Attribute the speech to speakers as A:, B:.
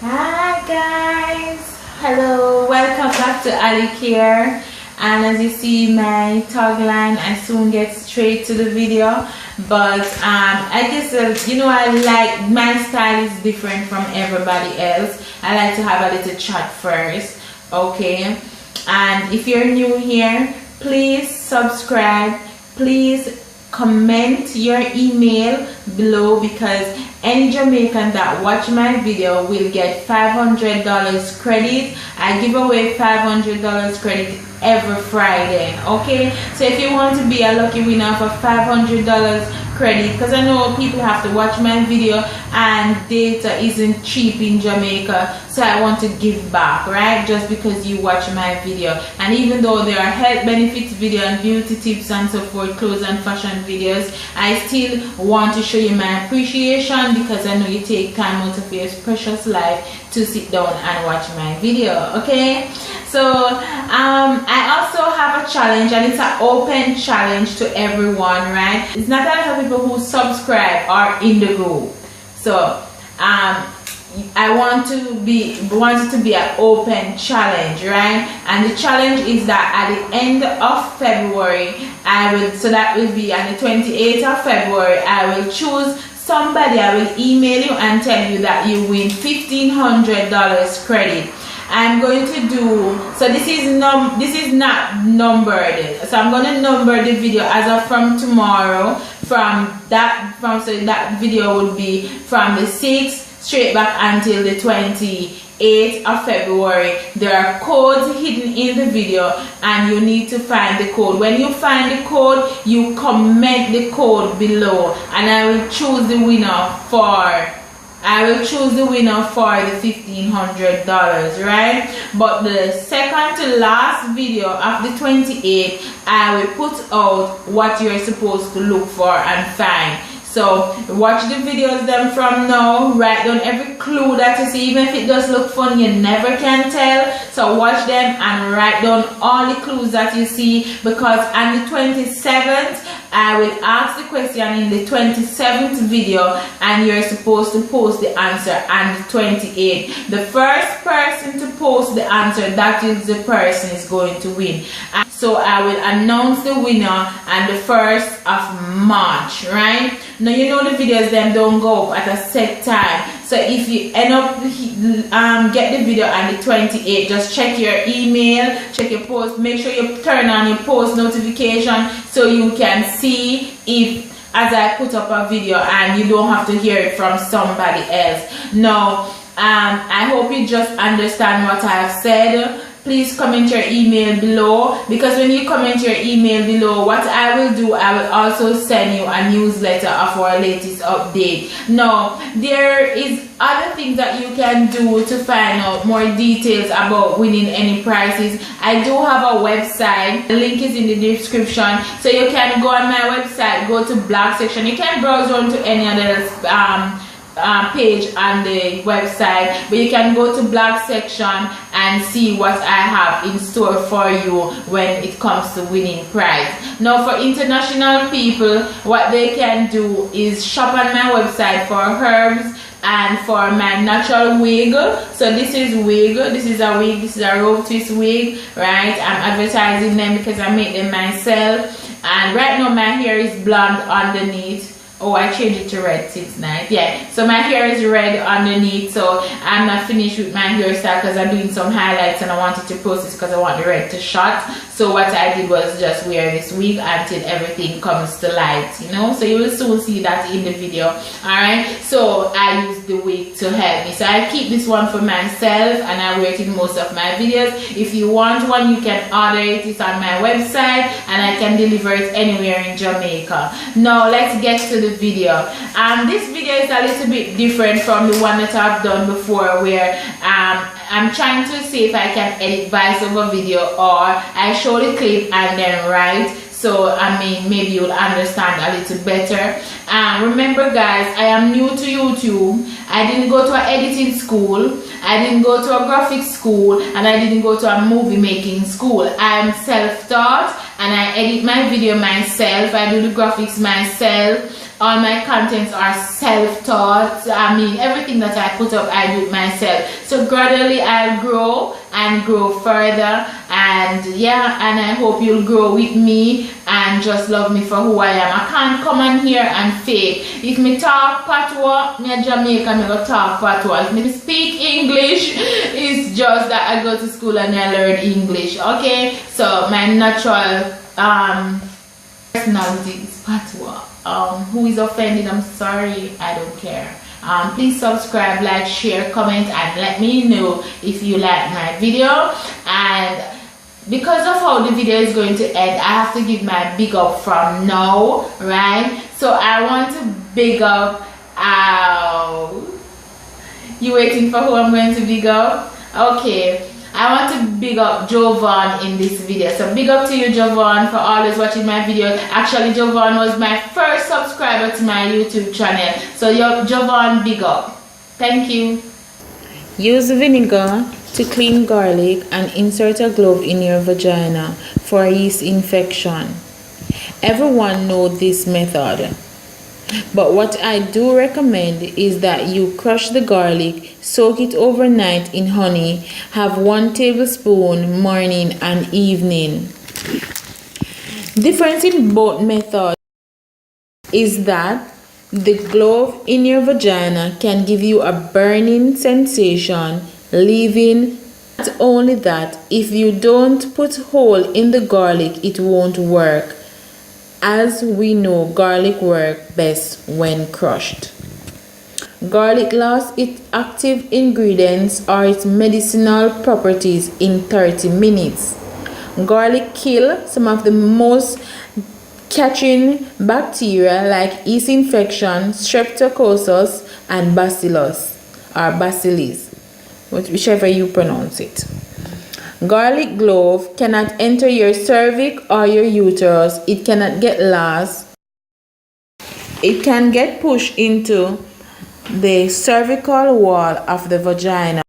A: Hi guys, hello, welcome back to Ali Care. And as you see my tagline, I soon get straight to the video. But I guess I like my style is different from everybody else. I like to have a little chat first, okay? And if you're new here, please subscribe, please comment your email below, because any Jamaican that watch my video will get $500 credit. I give away $500 credit every Friday, okay? So if you want to be a lucky winner for $500 credit, because I know people have to watch my video and data isn't cheap in Jamaica, so I want to give back, right? Just because you watch my video. And even though there are health benefits video and beauty tips and so forth, clothes and fashion videos, I still want to show you my appreciation, because I know you take time out of your precious life to sit down and watch my video, okay? So I also have a challenge, and it's an open challenge to everyone, right? It's not a lot of people who subscribe are in the group. So I want it to be an open challenge, right? And the challenge is that at the end of February, so that will be on the 28th of February, I will choose somebody. I will email you and tell you that you win $1,500 credit. I'm going to do, so this is not numbered, so I'm going to number the video as of from tomorrow. So that video will be from the 6th straight back until the 28th of February. There are codes hidden in the video, and you need to find the code. When you find the code, you comment the code below, and I will choose the winner for the $1,500, right? But the second to last video of the 28th, I will put out what you're supposed to look for and find. So watch the videos them from now, write down every clue that you see. Even if it does look fun, you never can tell. So watch them and write down all the clues that you see, because on the 27th I will ask the question in the 27th video, and you're supposed to post the answer on the 28th. The first person to post the answer, that is the person is going to win. So I will announce the winner on the 1st of March, right? Now you know the videos them don't go up at a set time. So if you end up get the video on the 28th, just check your email, check your post, make sure you turn on your post notification so you can see if as I put up a video, and you don't have to hear it from somebody else. Now I hope you just understand what I have said. Please comment your email below, because when you comment your email below, what I will do, I will also send you a newsletter of our latest update. Now there is other things that you can do to find out more details about winning any prizes. I do have a website, the link is in the description, so you can go on my website, go to blog section. You can browse on to any other page on the website, but you can go to blog section and see what I have in store for you when it comes to winning prize. Now for international people, what they can do is shop on my website for herbs and for my natural wig. So this is wig, this is a wig, this is a rope twist wig, right? I'm advertising them because I make them myself, and right now my hair is blonde underneath. Oh, I changed it to red since night. Yeah, so my hair is red underneath, so I'm not finished with my hairstyle because I'm doing some highlights and I wanted to post this because I want the red to shut. So what I did was just wear this wig until everything comes to light, you know. So you will soon see that in the video. Alright, so I use the wig to help me. So I keep this one for myself, and I wear it in most of my videos. If you want one, you can order it. It's on my website, and I can deliver it anywhere in Jamaica. Now let's get to the video. This video is a little bit different from the one that I've done before, where I'm trying to see if I can edit voiceover video, or I show the clip and then write. So I mean, maybe you'll understand a little better. Remember guys, I am new to YouTube. I didn't go to an editing school, I didn't go to a graphic school, and I didn't go to a movie making school. I am self-taught, and I edit my video myself. I do the graphics myself, all my contents are self-taught. I mean, everything that I put up, I do it myself. So gradually I'll grow and grow further, and yeah, and I hope you'll grow with me and just love me for who I am. I can't come on here and fake. If me talk patois, me a Jamaican, me go talk patois. If me speak English, it's just that I go to school and I learn English. Okay, so my natural personality is patois. Who is offended, I'm sorry, I don't care. Please subscribe, like, share, comment, and let me know if you like my video. And because of how the video is going to end, I have to give my big up from now, right? So I want to big up, you waiting for who I'm going to big up? Okay, I want to big up Jovan in this video. So big up to you, Jovan, for always watching my videos. Actually, Jovan was my first subscriber to my YouTube channel. So Jovan, big up. Thank you. Use vinegar to clean garlic and insert a glove in your vagina for yeast infection. Everyone knows this method, but what I do recommend is that you crush the garlic, soak it overnight in honey, have 1 tablespoon morning and evening. Difference in both methods is that the glove in your vagina can give you a burning sensation, leaving. Not only that, if you don't put hole in the garlic, it won't work. As we know, garlic works best when crushed. Garlic lost its active ingredients or its medicinal properties in 30 minutes. Garlic kills some of the most catching bacteria like yeast infection, streptococcus, and bacillus, whichever you pronounce it. Garlic glove cannot enter your cervix or your uterus. It cannot get lost. It can get pushed into the cervical wall of the vagina.